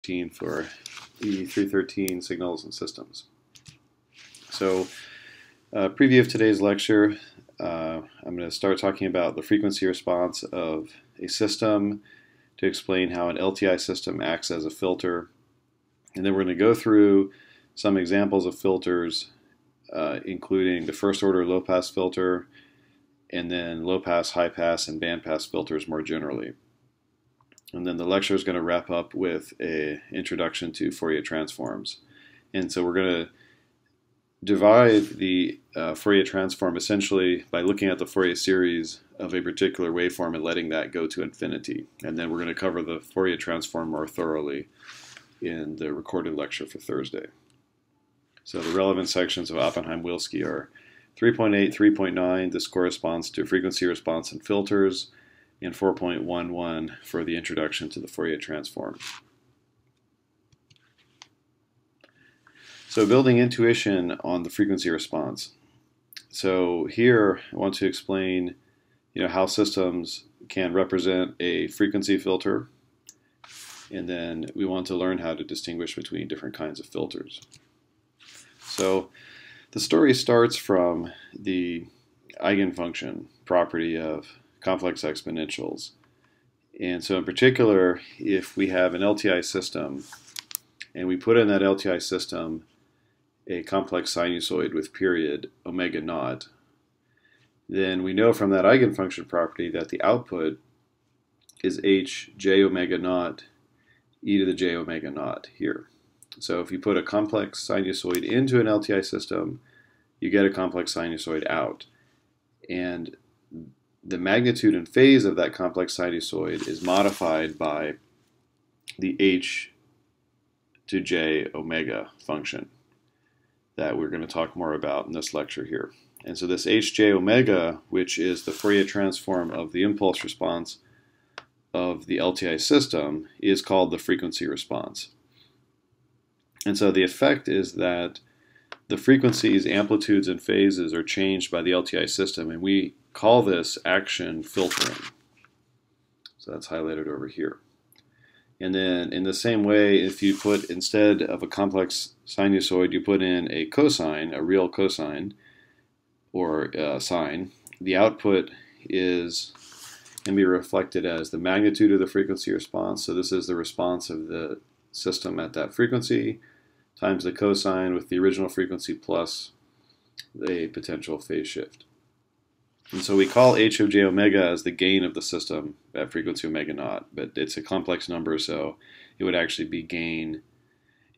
for E313 signals and systems. So, preview of today's lecture, I'm going to start talking about the frequency response of a system to explain how an LTI system acts as a filter. And then we're going to go through some examples of filters, including the first order low-pass filter, and then low-pass, high-pass, and band-pass filters more generally. And then the lecture is going to wrap up with an introduction to Fourier transforms. And so we're going to divide the Fourier transform essentially by looking at the Fourier series of a particular waveform and letting that go to infinity. And then we're going to cover the Fourier transform more thoroughly in the recorded lecture for Thursday. So the relevant sections of Oppenheim-Wilsky are 3.8, 3.9. This corresponds to frequency response and filters, and 4.11 for the introduction to the Fourier transform. So building intuition on the frequency response. So here I want to explain how systems can represent a frequency filter, and then we want to learn how to distinguish between different kinds of filters. So the story starts from the eigenfunction property of complex exponentials. And so in particular, if we have an LTI system and we put in that LTI system a complex sinusoid with period omega naught, then we know from that eigenfunction property that the output is h j omega naught e to the j omega naught here. So if you put a complex sinusoid into an LTI system, you get a complex sinusoid out. And the magnitude and phase of that complex sinusoid is modified by the h to j omega function that we're going to talk more about in this lecture here. And so this hj omega, which is the Fourier transform of the impulse response of the LTI system, is called the frequency response. And so the effect is that the frequencies, amplitudes, and phases are changed by the LTI system, and we call this action filtering. So that's highlighted over here. And then in the same way, if you put, instead of a complex sinusoid, you put in a cosine, a real cosine, or sine, the output can be reflected as the magnitude of the frequency response. So this is the response of the system at that frequency, times the cosine with the original frequency plus a potential phase shift. And so we call h of j omega as the gain of the system at frequency omega naught, but it's a complex number, so it would actually be gain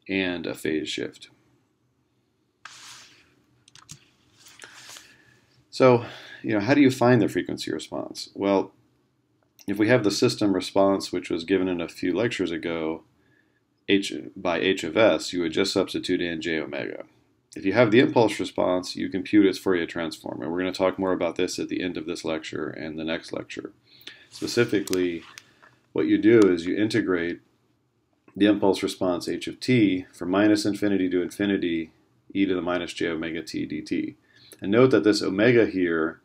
and a phase shift. So, how do you find the frequency response? Well, if we have the system response, which was given in a few lectures ago, by h of s, you would just substitute in j omega. If you have the impulse response, you compute its Fourier transform, and we're going to talk more about this at the end of this lecture and the next lecture. Specifically, what you do is you integrate the impulse response h of t from minus infinity to infinity e to the minus j omega t dt. And note that this omega here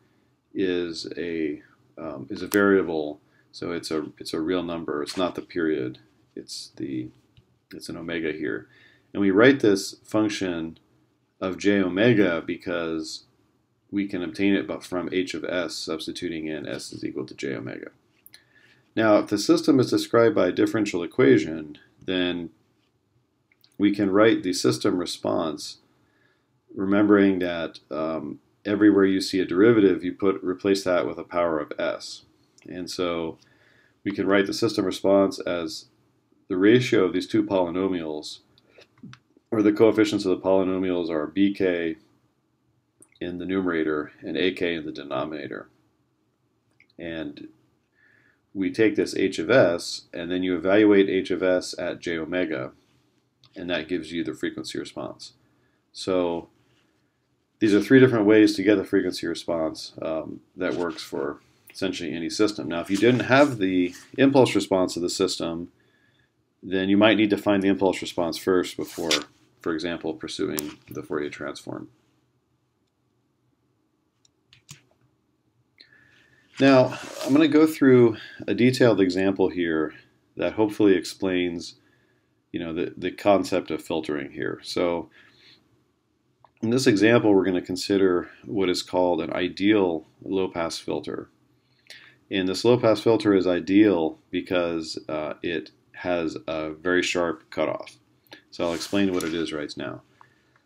is a variable, so it's a real number. It's not the period. It's an omega here, and we write this function of j omega because we can obtain it but from h of s, substituting in s is equal to j omega. Now, if the system is described by a differential equation, then we can write the system response, remembering that everywhere you see a derivative, you replace that with a power of s. And so we can write the system response as the ratio of these two polynomials, or the coefficients of the polynomials, are bk in the numerator and ak in the denominator. And we take this h of s, and then you evaluate h of s at j omega, and that gives you the frequency response. So these are three different ways to get the frequency response that works for essentially any system. Now, if you didn't have the impulse response of the system, then you might need to find the impulse response first before, for example, pursuing the Fourier transform. Now, I'm going to go through a detailed example here that hopefully explains the concept of filtering here. So in this example, we're going to consider what is called an ideal low-pass filter. And this low-pass filter is ideal because it has a very sharp cutoff. So I'll explain what it is right now.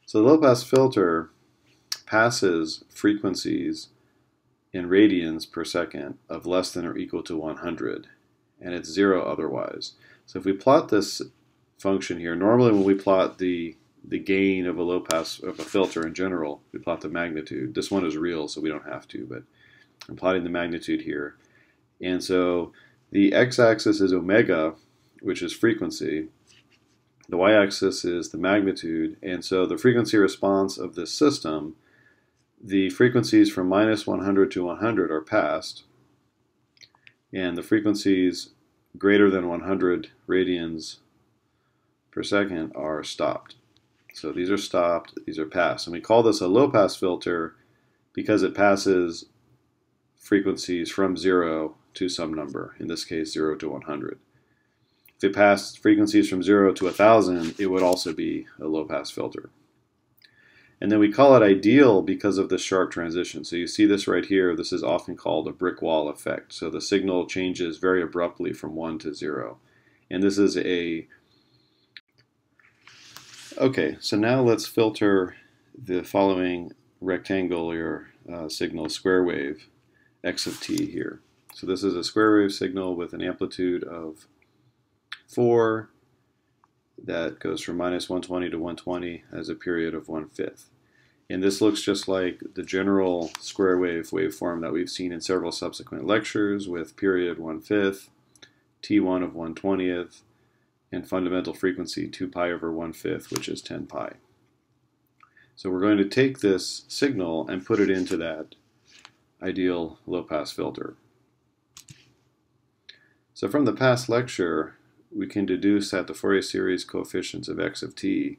So the low-pass filter passes frequencies in radians per second of less than or equal to 100, and it's 0 otherwise. So if we plot this function here, normally when we plot the gain of a low-pass of a filter in general, we plot the magnitude. This one is real, so we don't have to, but I'm plotting the magnitude here. And so the x-axis is omega, which is frequency. The y-axis is the magnitude, and so the frequency response of this system, the frequencies from minus 100 to 100 are passed, and the frequencies greater than 100 radians per second are stopped. So these are stopped, these are passed. And we call this a low-pass filter because it passes frequencies from 0 to some number, in this case 0 to 100. If it passed frequencies from 0 to 1,000, it would also be a low-pass filter. And then we call it ideal because of the sharp transition. So you see this right here, this is often called a brick wall effect. So the signal changes very abruptly from 1 to 0. And this is Okay, so now let's filter the following rectangular signal, square wave, x of t here. So this is a square wave signal with an amplitude of 4 that goes from minus 120 to 120 as a period of 1/5. And this looks just like the general square wave waveform that we've seen in several subsequent lectures with period 1/5, t1 of 1/20th, and fundamental frequency 2 pi over 1/5, which is 10 pi. So we're going to take this signal and put it into that ideal low-pass filter. So from the past lecture, we can deduce that the Fourier series coefficients of x of t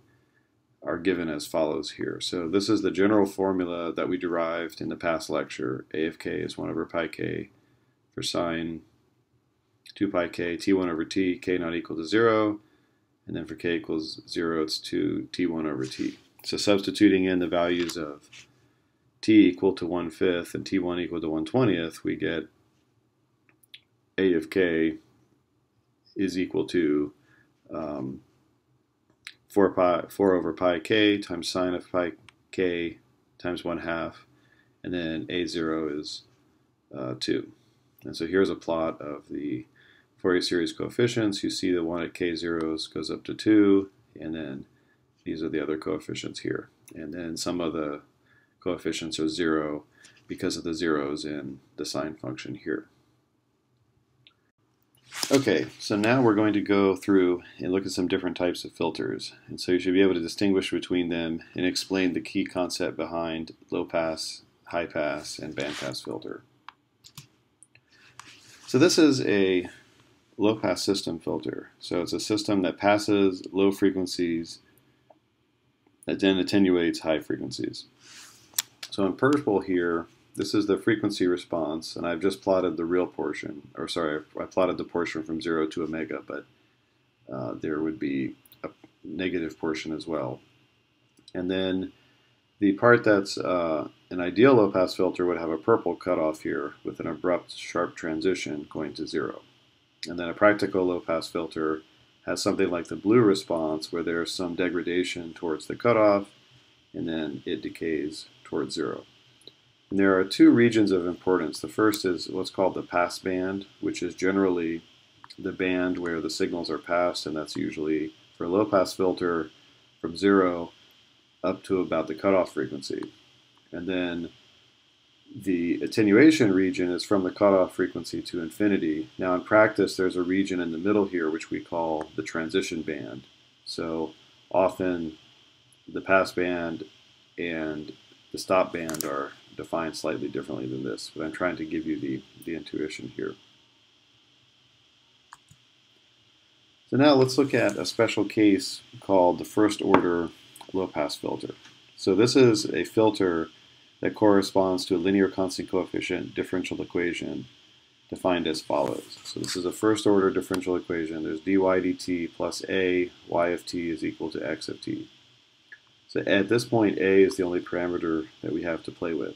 are given as follows here. So this is the general formula that we derived in the past lecture. A of k is 1 over pi k for sine 2 pi k, t1 over t, k not equal to 0, and then for k equals 0, it's 2 t1 over t. So substituting in the values of t equal to 1/5 and t1 equal to 1/20th, we get a of k is equal to 4 over pi k times sine of pi k times 1/2, and then a0 is 2. And so here's a plot of the Fourier series coefficients. You see the one at k0s goes up to 2, and then these are the other coefficients here. And then some of the coefficients are 0 because of the zeros in the sine function here. Okay, so now we're going to go through and look at some different types of filters. And so you should be able to distinguish between them and explain the key concept behind low pass, high pass, and band pass filter. So this is a low pass system filter. So it's a system that passes low frequencies that then attenuates high frequencies. So in purple here, this is the frequency response, and I've just plotted the real portion, or sorry, I plotted the portion from 0 to omega, but there would be a negative portion as well. And then the part that's an ideal low-pass filter would have a purple cutoff here with an abrupt, sharp transition going to 0. And then a practical low-pass filter has something like the blue response, where there's some degradation towards the cutoff, and then it decays towards 0. And there are two regions of importance. The first is what's called the pass band, which is generally the band where the signals are passed, and that's usually for a low-pass filter from 0 up to about the cutoff frequency. And then the attenuation region is from the cutoff frequency to infinity. Now in practice, there's a region in the middle here which we call the transition band. So often the pass band and the stop band are defined slightly differently than this, but I'm trying to give you the intuition here. So now let's look at a special case called the first order low-pass filter. So this is a filter that corresponds to a linear constant coefficient differential equation defined as follows. So this is a first order differential equation. There's dy dt plus a y of t is equal to x of t. So at this point, a is the only parameter that we have to play with.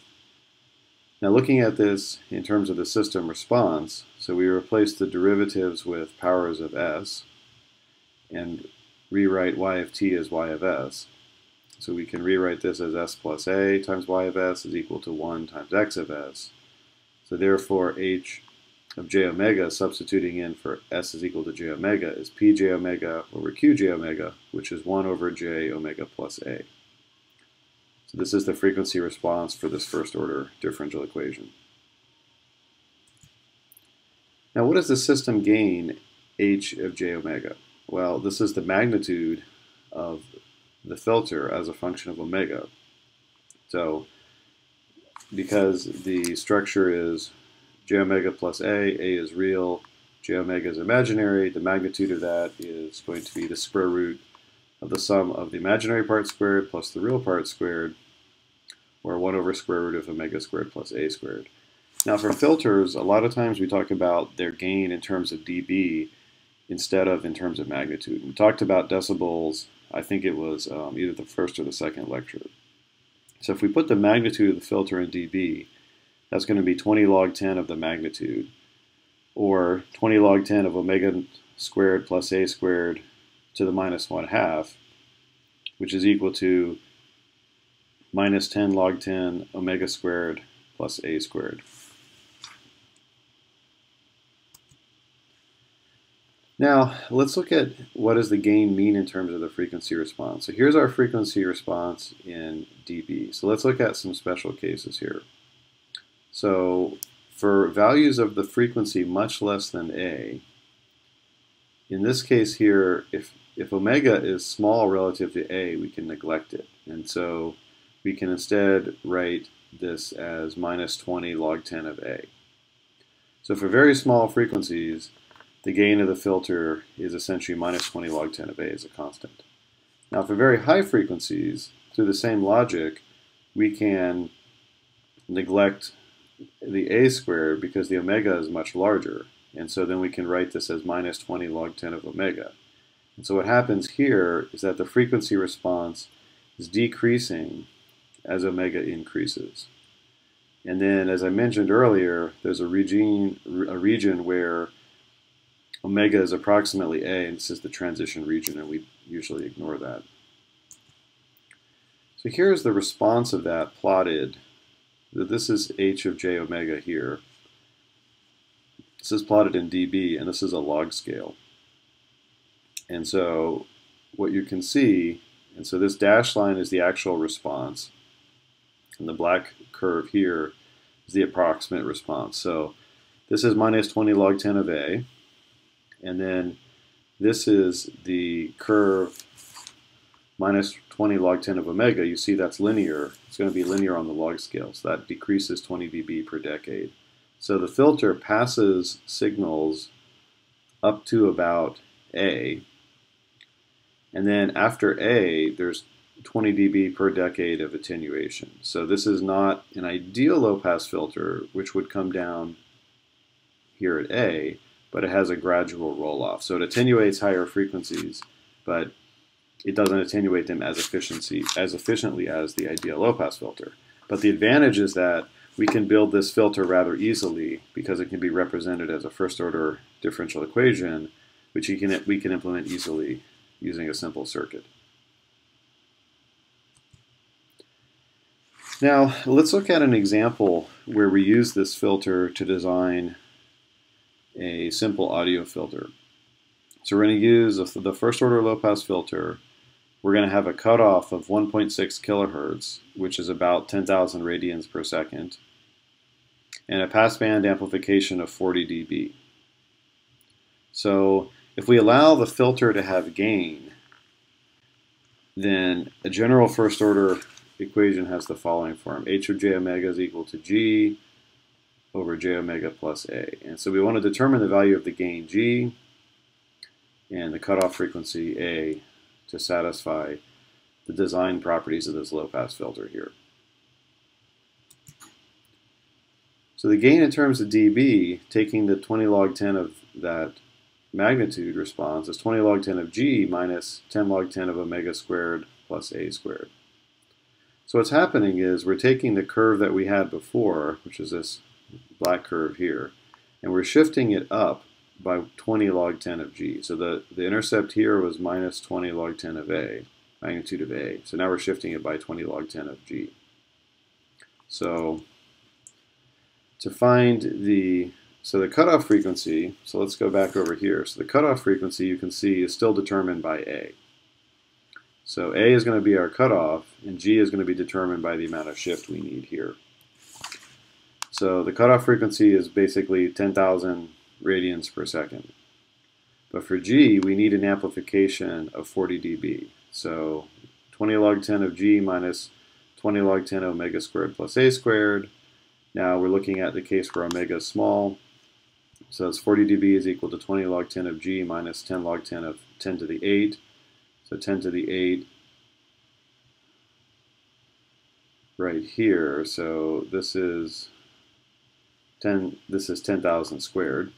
Now looking at this in terms of the system response, so we replace the derivatives with powers of s and rewrite y of t as y of s. So we can rewrite this as s plus a times y of s is equal to 1 times x of s. So therefore h of j omega, substituting in for s is equal to j omega, is p j omega over q j omega, which is 1 over j omega plus a. So this is the frequency response for this first order differential equation. Now what does the system gain h of j omega? Well, this is the magnitude of the filter as a function of omega. So because the structure is j omega plus a is real, j omega is imaginary, the magnitude of that is going to be the square root of the sum of the imaginary part squared plus the real part squared, or 1 over square root of omega squared plus a squared. Now for filters, a lot of times we talk about their gain in terms of dB instead of in terms of magnitude. We talked about decibels, I think it was either the first or the second lecture. So if we put the magnitude of the filter in dB, that's going to be 20 log 10 of the magnitude, or 20 log 10 of omega squared plus a squared to the minus 1/2, which is equal to minus 10 log 10 omega squared plus a squared. Now, let's look at what does the gain mean in terms of the frequency response. So here's our frequency response in dB. So let's look at some special cases here. So for values of the frequency much less than a, in this case here, if omega is small relative to a, we can neglect it. And so we can instead write this as minus 20 log 10 of a. So for very small frequencies, the gain of the filter is essentially minus 20 log 10 of a as a constant. Now for very high frequencies, through the same logic, we can neglect the a squared because the omega is much larger. And so then we can write this as minus 20 log 10 of omega. And so what happens here is that the frequency response is decreasing as omega increases. And then, as I mentioned earlier, there's a region where omega is approximately a, and this is the transition region, and we usually ignore that. So here's the response of that plotted. This is h of j omega here. This is plotted in dB, and this is a log scale. And so what you can see, and so this dashed line is the actual response, and the black curve here is the approximate response. So this is minus 20 log 10 of a, and then this is the curve minus 20 log 10 of omega. You see that's linear. It's going to be linear on the log scale, so that decreases 20 dB per decade. So the filter passes signals up to about a, and then after a, there's 20 dB per decade of attenuation. So this is not an ideal low-pass filter, which would come down here at a, but it has a gradual roll-off. So it attenuates higher frequencies, but it doesn't attenuate them as efficiently as the ideal low-pass filter. But the advantage is that we can build this filter rather easily because it can be represented as a first-order differential equation, which we can implement easily using a simple circuit. Now, let's look at an example where we use this filter to design a simple audio filter. So we're going to use the first-order low-pass filter. We're going to have a cutoff of 1.6 kilohertz, which is about 10,000 radians per second, and a passband amplification of 40 dB. So if we allow the filter to have gain, then a general first-order equation has the following form. H of j omega is equal to g over j omega plus a. And so we want to determine the value of the gain g and the cutoff frequency a to satisfy the design properties of this low-pass filter here. So the gain in terms of dB, taking the 20 log 10 of that magnitude response, is 20 log 10 of g minus 10 log 10 of omega squared plus a squared. So what's happening is we're taking the curve that we had before, which is this black curve here, and we're shifting it up by 20 log 10 of g. So the intercept here was minus 20 log 10 of a, magnitude of a. So now we're shifting it by 20 log 10 of g. So to find the cutoff frequency, so let's go back over here. So the cutoff frequency, you can see, is still determined by a. So a is going to be our cutoff, and g is going to be determined by the amount of shift we need here. So the cutoff frequency is basically 10,000 radians per second. But for g, we need an amplification of 40 dB. So 20 log 10 of g minus 20 log 10 omega squared plus a squared. Now we're looking at the case where omega is small. So it's 40 dB is equal to 20 log 10 of g minus 10 log 10 of 10 to the 8. So 10 to the 8 right here. So this is 10,000 squared.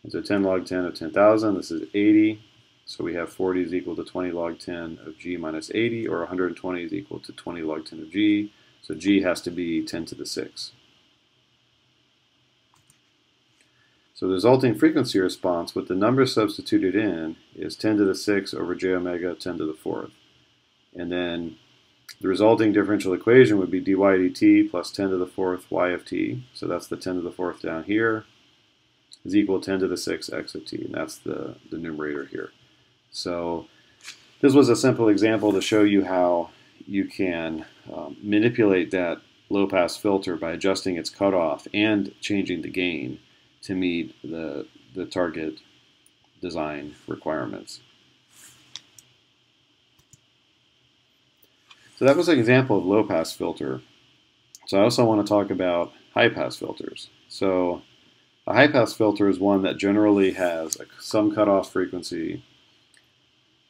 And so 10 log 10 of 10,000, this is 80. So we have 40 is equal to 20 log 10 of g minus 80, or 120 is equal to 20 log 10 of g. So g has to be 10 to the 6. So the resulting frequency response with the number substituted in is 10 to the 6 over j omega 10 to the 4th. And then the resulting differential equation would be dy dt plus 10 to the 4th y of t. So that's the 10 to the 4th down here, is equal to 10 to the 6th x of t. And that's the numerator here. So this was a simple example to show you how you can manipulate that low-pass filter by adjusting its cutoff and changing the gain to meet the target design requirements. So that was an example of low-pass filter. So I also want to talk about high-pass filters. So a high-pass filter is one that generally has some cutoff frequency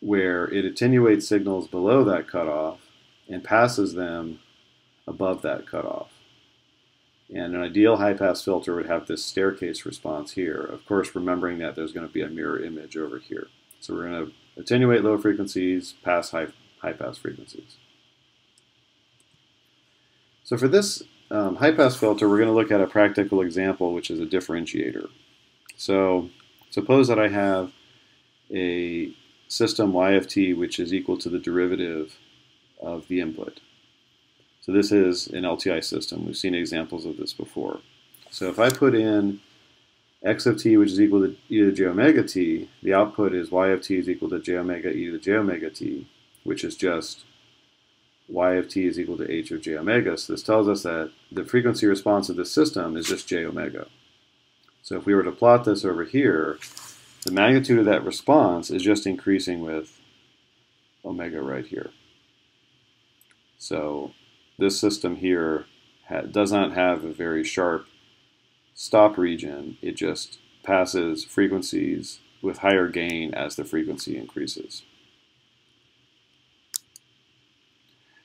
where it attenuates signals below that cutoff and passes them above that cutoff. And an ideal high-pass filter would have this staircase response here, of course remembering that there's going to be a mirror image over here. So we're going to attenuate low frequencies, pass high-pass frequencies. So for this high-pass filter, we're going to look at a practical example, which is a differentiator. So suppose that I have a system y of t which is equal to the derivative of the input. So this is an LTI system. We've seen examples of this before. So if I put in x of t, which is equal to e to the j omega t, the output is y of t is equal to j omega e to the j omega t, which is just y of t is equal to h of j omega. So this tells us that the frequency response of this system is just j omega. So if we were to plot this over here, the magnitude of that response is just increasing with omega right here. So this system here does not have a very sharp stop region. It just passes frequencies with higher gain as the frequency increases.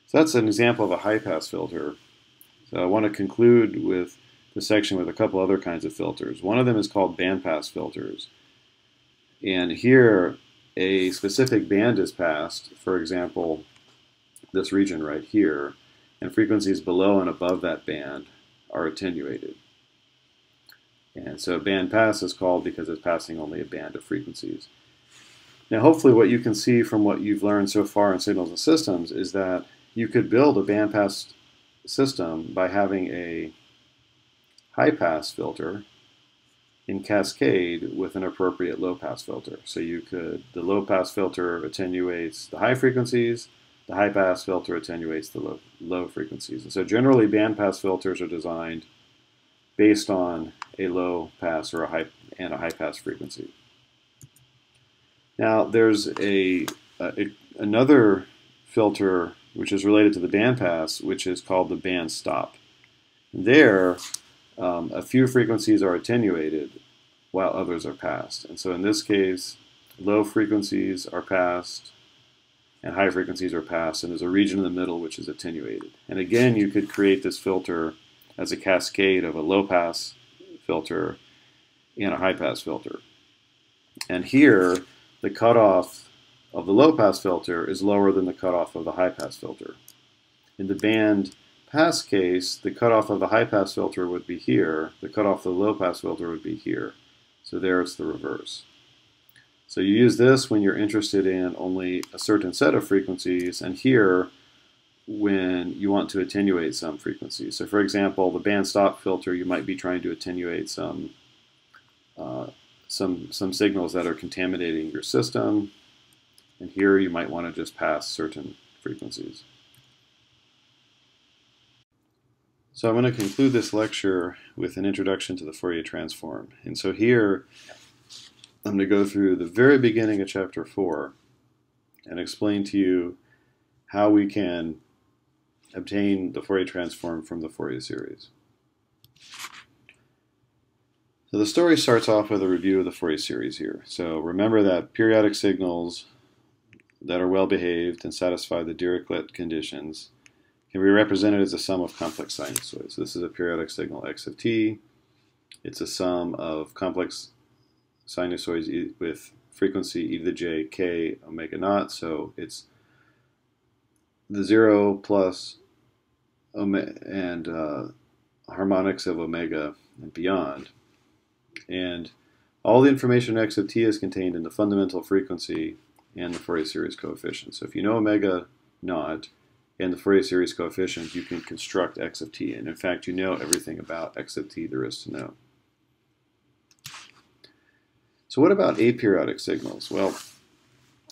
So that's an example of a high-pass filter. So I want to conclude with the section with a couple other kinds of filters. One of them is called bandpass filters. And here a specific band is passed, for example, this region right here, and frequencies below and above that band are attenuated. And so band pass is called because it's passing only a band of frequencies. Now hopefully what you can see from what you've learned so far in signals and systems is that you could build a bandpass system by having a high-pass filter in cascade with an appropriate low-pass filter. So the low-pass filter attenuates the high frequencies, the high-pass filter attenuates the low frequencies. And so generally bandpass filters are designed based on a low-pass or a high-pass frequency. Now there's another filter which is related to the bandpass, which is called the band stop. There, a few frequencies are attenuated while others are passed. And so in this case, low frequencies are passed and high frequencies are passed, and there's a region in the middle which is attenuated. And again, you could create this filter as a cascade of a low-pass filter and a high-pass filter. And here, the cutoff of the low-pass filter is lower than the cutoff of the high-pass filter. In the band pass case, the cutoff of the high-pass filter would be here, the cutoff of the low-pass filter would be here. So there it's the reverse. So you use this when you're interested in only a certain set of frequencies, and here when you want to attenuate some frequencies. So for example, the band stop filter, you might be trying to attenuate some signals that are contaminating your system, and here you might want to just pass certain frequencies. So I'm going to conclude this lecture with an introduction to the Fourier transform. And so here I'm going to go through the very beginning of chapter 4 and explain to you how we can obtain the Fourier transform from the Fourier series. So the story starts off with a review of the Fourier series here. So remember that periodic signals that are well behaved and satisfy the Dirichlet conditions can be represented as a sum of complex sinusoids. So this is a periodic signal x of t. It's a sum of complex sinusoids with frequency e to the j k omega naught. So it's the 0 plus harmonics of omega and beyond. And all the information x of t is contained in the fundamental frequency and the Fourier series coefficient. So if you know omega naught and the Fourier series coefficient, you can construct x of t. And in fact, you know everything about x of t there is to know. So what about aperiodic signals? Well,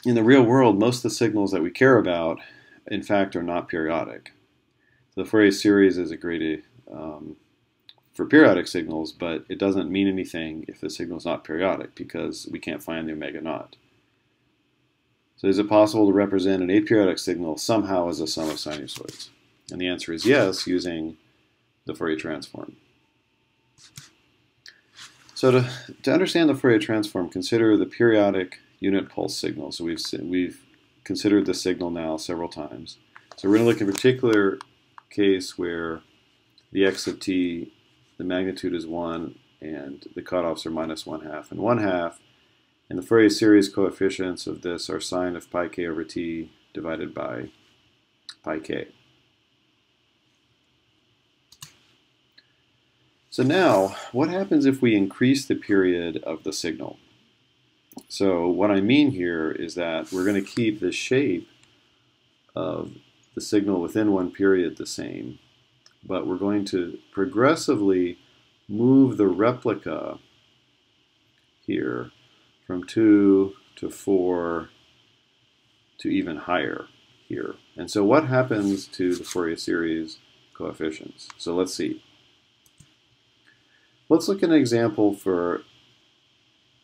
in the real world, most of the signals that we care about, in fact, are not periodic. The Fourier series is a great for periodic signals, but it doesn't mean anything if the signal is not periodic because we can't find the omega naught. So is it possible to represent an aperiodic signal somehow as a sum of sinusoids? And the answer is yes, using the Fourier transform. So to understand the Fourier transform, consider the periodic unit pulse signal. So we've considered this signal now several times. So we're going to look at a particular case where the x of t, the magnitude is 1, and the cutoffs are minus 1/2 and 1/2. And the Fourier series coefficients of this are sine of pi k over t divided by pi k. So now, what happens if we increase the period of the signal? So what I mean here is that we're going to keep the shape of the signal within one period the same, but we're going to progressively move the replica here from 2 to 4 to even higher here. And so what happens to the Fourier series coefficients? So let's see. Let's look at an example for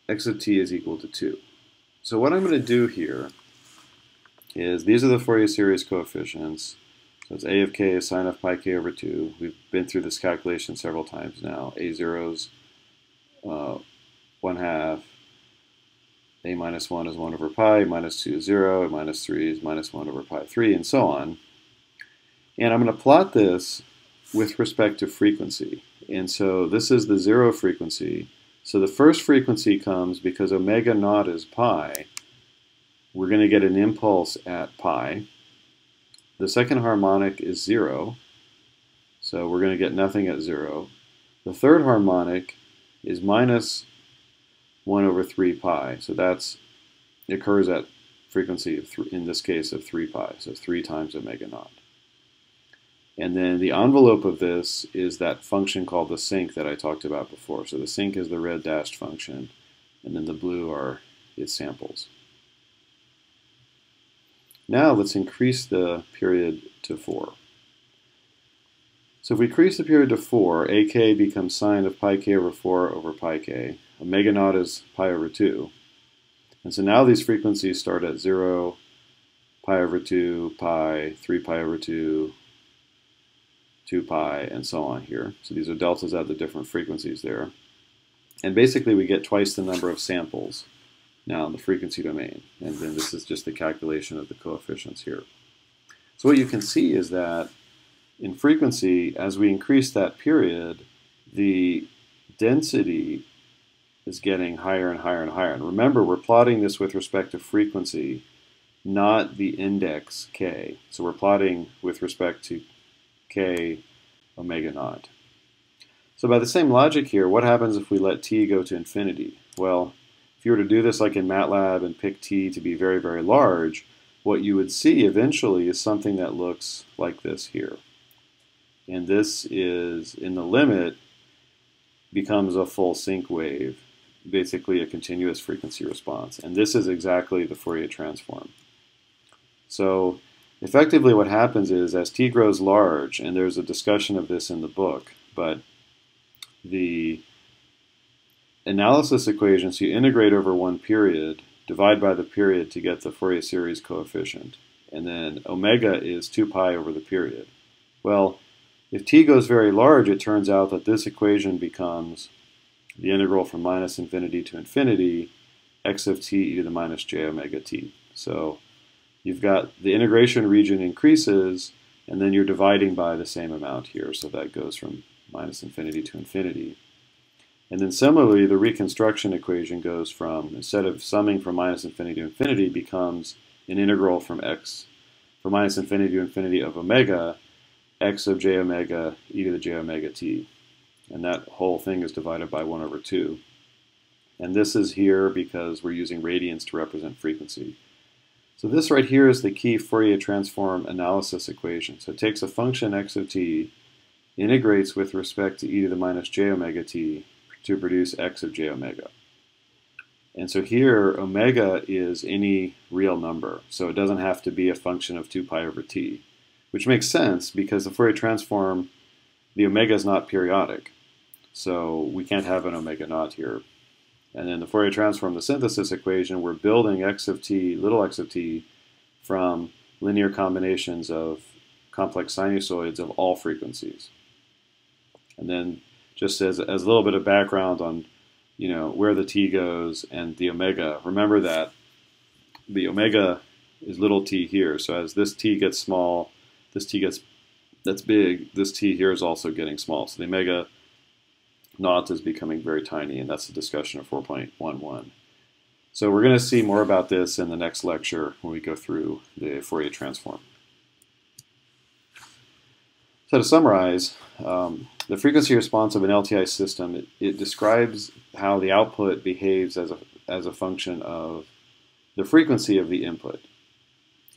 x of t is equal to 2. So what I'm going to do here is these are the Fourier series coefficients. So it's a of k is sine of pi k over 2. We've been through this calculation several times now. A0 is 1/2. A minus 1 is 1 over pi, minus 2 is 0, and minus 3 is minus 1 over pi 3, and so on. And I'm going to plot this with respect to frequency. And so this is the 0 frequency. So the first frequency comes because omega naught is pi. We're going to get an impulse at pi. The second harmonic is 0. So we're going to get nothing at 0. The third harmonic is minus 1 over 3 pi. So it occurs at frequency of in this case of 3 pi. So 3 times omega naught. And then the envelope of this is that function called the sinc that I talked about before. So the sinc is the red dashed function, and then the blue are its samples. Now let's increase the period to 4. So if we increase the period to 4, ak becomes sine of pi k over 4 over pi k. Omega naught is pi over 2. And so now these frequencies start at 0, pi over 2, pi, 3 pi over 2, 2 pi, and so on here. So these are deltas at the different frequencies there. And basically we get twice the number of samples now in the frequency domain. And then this is just the calculation of the coefficients here. So what you can see is that in frequency, as we increase that period, the density is getting higher and higher and higher. And remember, we're plotting this with respect to frequency, not the index k. So we're plotting with respect to k omega naught. So by the same logic here, what happens if we let t go to infinity? Well, if you were to do this like in MATLAB and pick t to be very, very large, what you would see eventually is something that looks like this here. And this is, in the limit, becomes a full sync wave, basically a continuous frequency response. And this is exactly the Fourier transform. So effectively what happens is, as t grows large, and there's a discussion of this in the book, but the analysis equation, so you integrate over one period, divide by the period to get the Fourier series coefficient, and then omega is 2 pi over the period. Well, if t goes very large, it turns out that this equation becomes the integral from minus infinity to infinity, x of t e to the minus j omega t. So you've got the integration region increases, and then you're dividing by the same amount here, so that goes from minus infinity to infinity. And then similarly, the reconstruction equation goes from, instead of summing from minus infinity to infinity, becomes an integral from minus infinity to infinity of omega, x of j omega e to the j omega t. And that whole thing is divided by 1 over 2. And this is here because we're using radians to represent frequency. So this right here is the key Fourier transform analysis equation. So it takes a function x of t, integrates with respect to e to the minus j omega t to produce x of j omega. And so here, omega is any real number. So it doesn't have to be a function of 2 pi over t, which makes sense because the Fourier transform, the omega is not periodic. So we can't have an omega naught here. And then the Fourier transform, the synthesis equation, we're building x of t, little x of t, from linear combinations of complex sinusoids of all frequencies. And then just as a little bit of background on, where the t goes and the omega, remember that the omega is little t here. So as this t gets small, that's big, this t here is also getting small. So the omega naught is becoming very tiny, and that's the discussion of 4.11. So we're going to see more about this in the next lecture when we go through the Fourier transform. So to summarize, the frequency response of an LTI system, it describes how the output behaves as a function of the frequency of the input.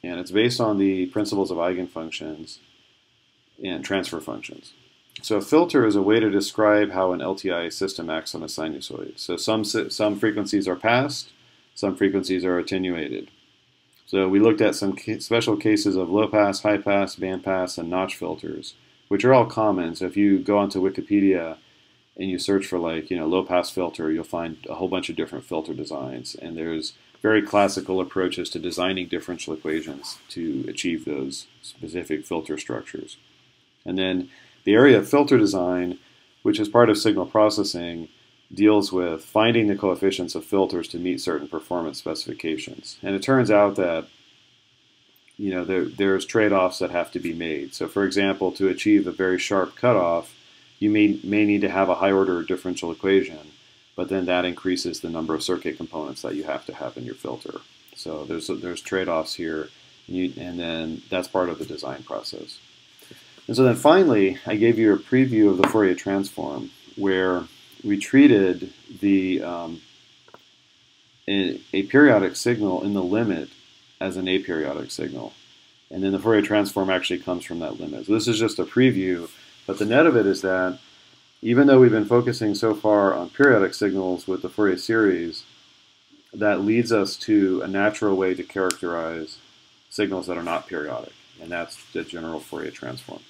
And it's based on the principles of eigenfunctions and transfer functions. So a filter is a way to describe how an LTI system acts on a sinusoid. So some frequencies are passed, some frequencies are attenuated. So we looked at some special cases of low pass, high pass, band pass, and notch filters, which are all common. So if you go onto Wikipedia and you search for low pass filter, you'll find a whole bunch of different filter designs. And there's very classical approaches to designing differential equations to achieve those specific filter structures. And then the area of filter design, which is part of signal processing, deals with finding the coefficients of filters to meet certain performance specifications. And it turns out that there's trade-offs that have to be made. So for example, to achieve a very sharp cutoff, you may need to have a high-order differential equation, but then that increases the number of circuit components that you have to have in your filter. So there's trade-offs here, and then that's part of the design process. And so then finally, I gave you a preview of the Fourier transform, where we treated the a periodic signal in the limit as an aperiodic signal. And then the Fourier transform actually comes from that limit. So this is just a preview, but the net of it is that even though we've been focusing so far on periodic signals with the Fourier series, that leads us to a natural way to characterize signals that are not periodic, and that's the general Fourier transform.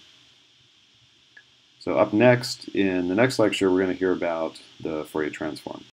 So up next, in the next lecture, we're going to hear about the Fourier transform.